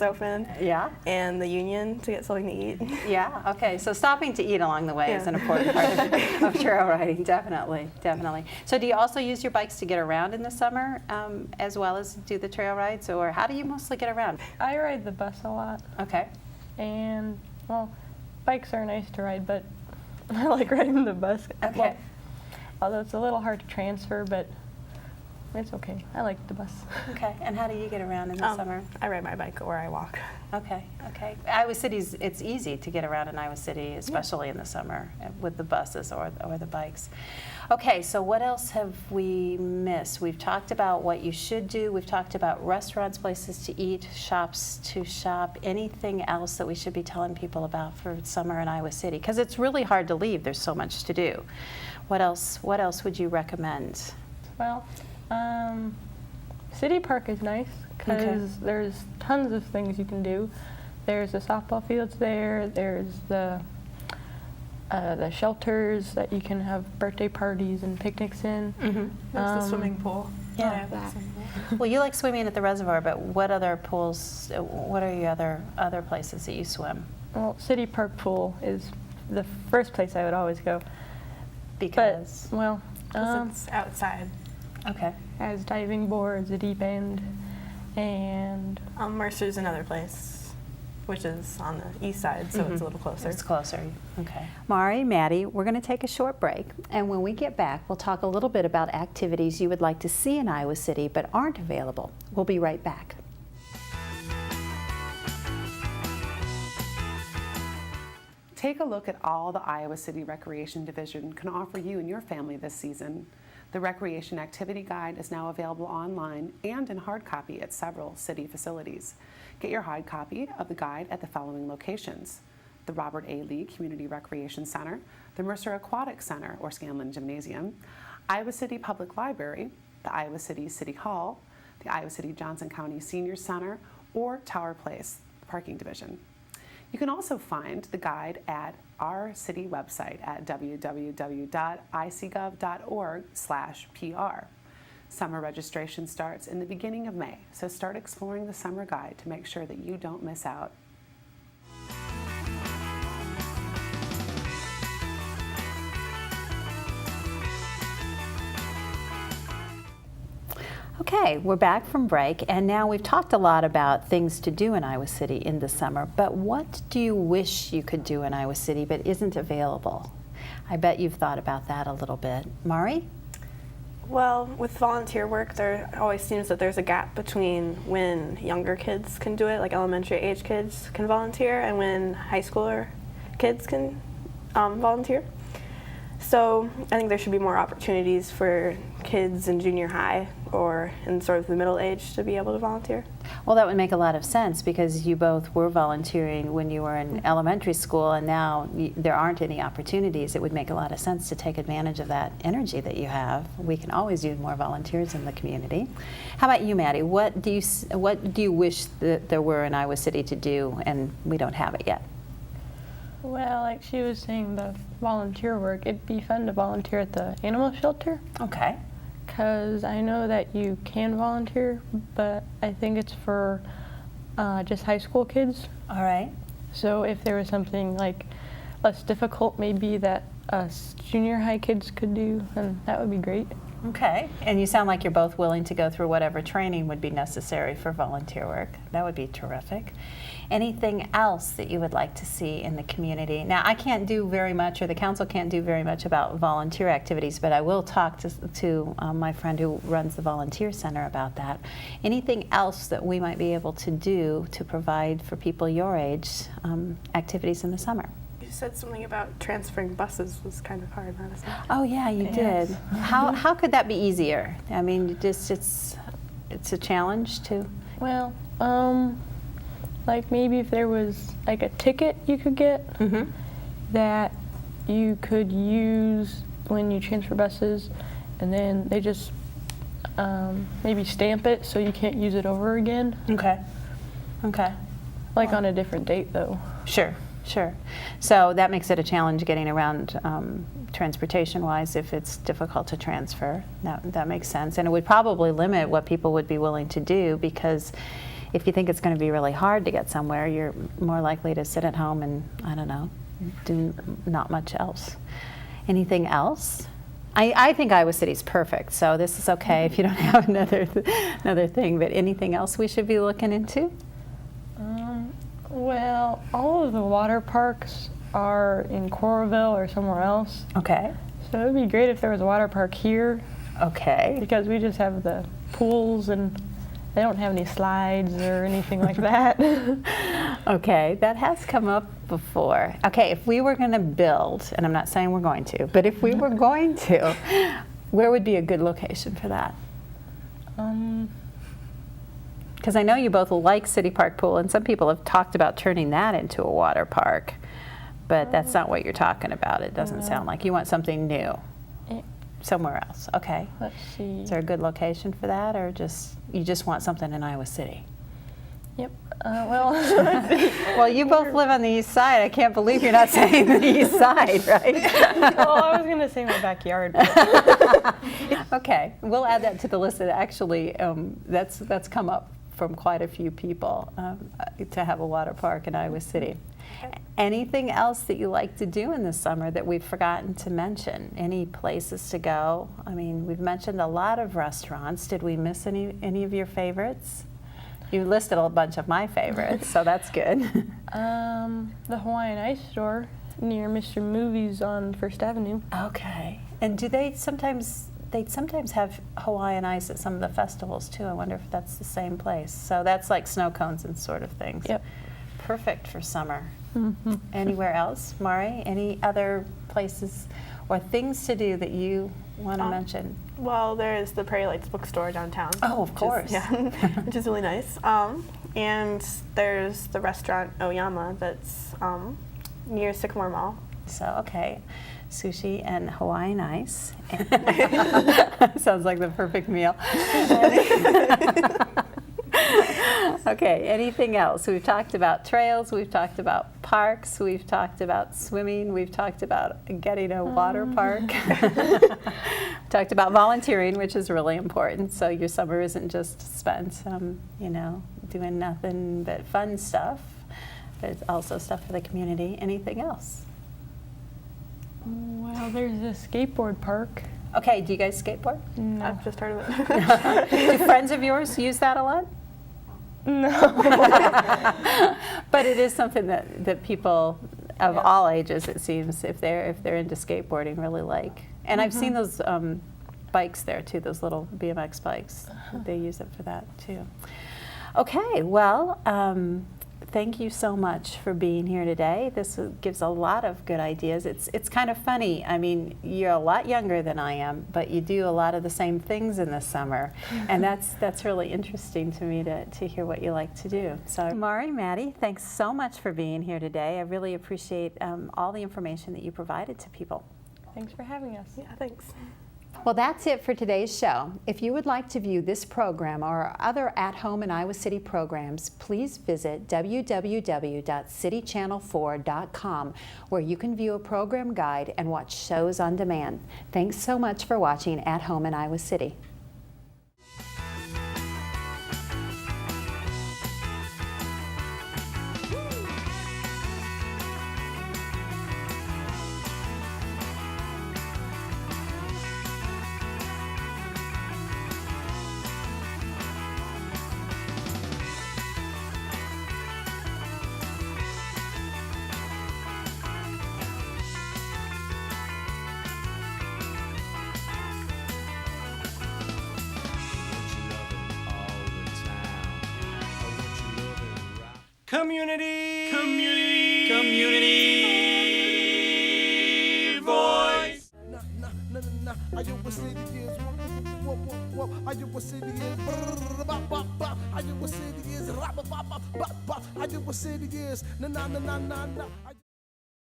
open. Yeah. And the Union to get something to eat. Yeah. Okay. So stopping to eat along the way is an important part of trail riding. Definitely. Definitely. So do you also use your bikes to get around in the summer as well as do the trail rides, or how do you mostly get around? I ride the bus a lot. Okay. And, well, bikes are nice to ride, but I like riding the bus. Okay. Well, although it's a little hard to transfer, but it's okay. I like the bus. Okay. And how do you get around in the summer? I ride my bike or I walk. Okay. Okay. Iowa City's, it's easy to get around in Iowa City, especially in the summer with the buses or the bikes. Okay. So what else have we missed? We've talked about what you should do. We've talked about restaurants, places to eat, shops to shop. Anything else that we should be telling people about for summer in Iowa City? Because it's really hard to leave. There's so much to do. What else would you recommend? Well, City Park is nice because there's tons of things you can do. There's the softball fields there. There's the shelters that you can have birthday parties and picnics in. There's the swimming pool. Yeah. Well, you like swimming at the reservoir, but what other pools? What are your other places that you swim? Well, City Park pool is the first place I would always go. Because But, well, It's outside. okay. has diving boards, a deep end, and Mercer's another place, which is on the east side, so it's a little closer. It's closer. Okay. Mari, Maddie, we're going to take a short break, and when we get back, we'll talk a little bit about activities you would like to see in Iowa City but aren't available. We'll be right back. Take a look at all the Iowa City Recreation Division can offer you and your family this season. The Recreation Activity Guide is now available online and in hard copy at several city facilities. Get your hard copy of the guide at the following locations: the Robert A. Lee Community Recreation Center, the Mercer Aquatic Center or Scanlon Gymnasium, Iowa City Public Library, the Iowa City City Hall, the Iowa City Johnson County Senior Center, or Tower Place, the Parking Division. You can also find the guide at our city website at www.icgov.org/PR. Summer registration starts in the beginning of May, so start exploring the summer guide to make sure that you don't miss out. Okay, we're back from break, and now we've talked a lot about things to do in Iowa City in the summer, but what do you wish you could do in Iowa City but isn't available? I bet you've thought about that a little bit. Mari? Well, with volunteer work, there always seems that there's a gap between when younger kids can do it, like elementary age kids can volunteer, and when high schooler kids can volunteer. So I think there should be more opportunities for kids in junior high or in sort of the middle age to be able to volunteer. Well, that would make a lot of sense because you both were volunteering when you were in elementary school, and now there aren't any opportunities. It would make a lot of sense to take advantage of that energy that you have. We can always use more volunteers in the community. How about you, Maddie? What do you wish that there were in Iowa City to do, and we don't have it yet? well, like she was saying, the volunteer work, it'd be fun to volunteer at the animal shelter. Okay. Because I know that you can volunteer, but I think it's for just high school kids. All right. So if there was something like less difficult maybe that us junior high kids could do, then that would be great. Okay. And you sound like you're both willing to go through whatever training would be necessary for volunteer work. That would be terrific. Anything else that you would like to see in the community? Now, I can't do very much, or the council can't do very much about volunteer activities, but I will talk to my friend who runs the volunteer center about that. Anything else that we might be able to do to provide for people your age activities in the summer? You said something about transferring buses was kind of hard, Madison. Oh yeah, you did. How could that be easier? I mean, just it's a challenge to. Well, like maybe if there was like a ticket you could get that you could use when you transfer buses, and then they just maybe stamp it so you can't use it over again. Okay. Okay. Like on a different date though. Sure. Sure. So that makes it a challenge getting around transportation-wise if it's difficult to transfer. That makes sense. And it would probably limit what people would be willing to do, because if you think it's going to be really hard to get somewhere, you're more likely to sit at home and, I don't know, do not much else. Anything else? I think Iowa City's perfect, so this is okay if you don't have another thing, but anything else we should be looking into? Well, all of the water parks are in Coralville or somewhere else. Okay. So it would be great if there was a water park here, Okay. because we just have the pools and they don't have any slides or anything like that. Okay, that has come up before. Okay, if we were going to build, and I'm not saying we're going to, but if we were going to, where would be a good location for that? Because I know you both like City Park Pool, and some people have talked about turning that into a water park, but that's not what you're talking about. It doesn't sound like you want something new somewhere else. Okay. Let's see. Is there a good location for that, or you just want something in Iowa City? Yep. Well, Well, you both live on the east side. I can't believe you're not saying the east side, right? well, I was going to say my backyard. But Okay, we'll add that to the list. That actually, that's come up from quite a few people to have a water park in Iowa City. Anything else that you like to do in the summer that we've forgotten to mention? Any places to go? I mean, we've mentioned a lot of restaurants. Did we miss any of your favorites? You listed a bunch of my favorites, so that's good. the Hawaiian Ice Store near Mr. Movies on First Avenue. Okay. And do they sometimes have Hawaiian ice at some of the festivals too? I wonder if that's the same place. So that's like snow cones and sort of things. Yep. Perfect for summer. Anywhere else, Mari? Any other places or things to do that you want to mention? Well, there is the Prairie Lights bookstore downtown. Oh, of course. Which is really nice. And there's the restaurant Oyama that's near Sycamore Mall. So, okay, sushi and Hawaiian ice. Sounds like the perfect meal. Okay, anything else? We've talked about trails, we've talked about parks, we've talked about swimming, we've talked about getting a water park. Talked about volunteering, which is really important, so your summer isn't just spent, doing nothing but fun stuff, but it's also stuff for the community. Anything else? Well, there's a skateboard park. Okay, do you guys skateboard? No. I've just heard of it. Do friends of yours use that a lot? No. But it is something that people of all ages, it seems, if they're into skateboarding, really like. And I've seen those bikes there too, those little BMX bikes. They use it for that too. Okay, well, thank you so much for being here today. This gives a lot of good ideas. It's kind of funny. I mean, you're a lot younger than I am, but you do a lot of the same things in the summer, and that's really interesting to me to hear what you like to do. So, Mari, Maddie, thanks so much for being here today. I really appreciate all the information that you provided to people. Thanks for having us. Yeah, thanks. Well, that's it for today's show. If you would like to view this program or other at-home in Iowa City programs, please visit www.citychannel4.com, where you can view a program guide and watch shows on demand. Thanks so much for watching At Home in Iowa City. Community voice. Iowa City is Iowa City is Iowa City is Iowa City is na na na na na.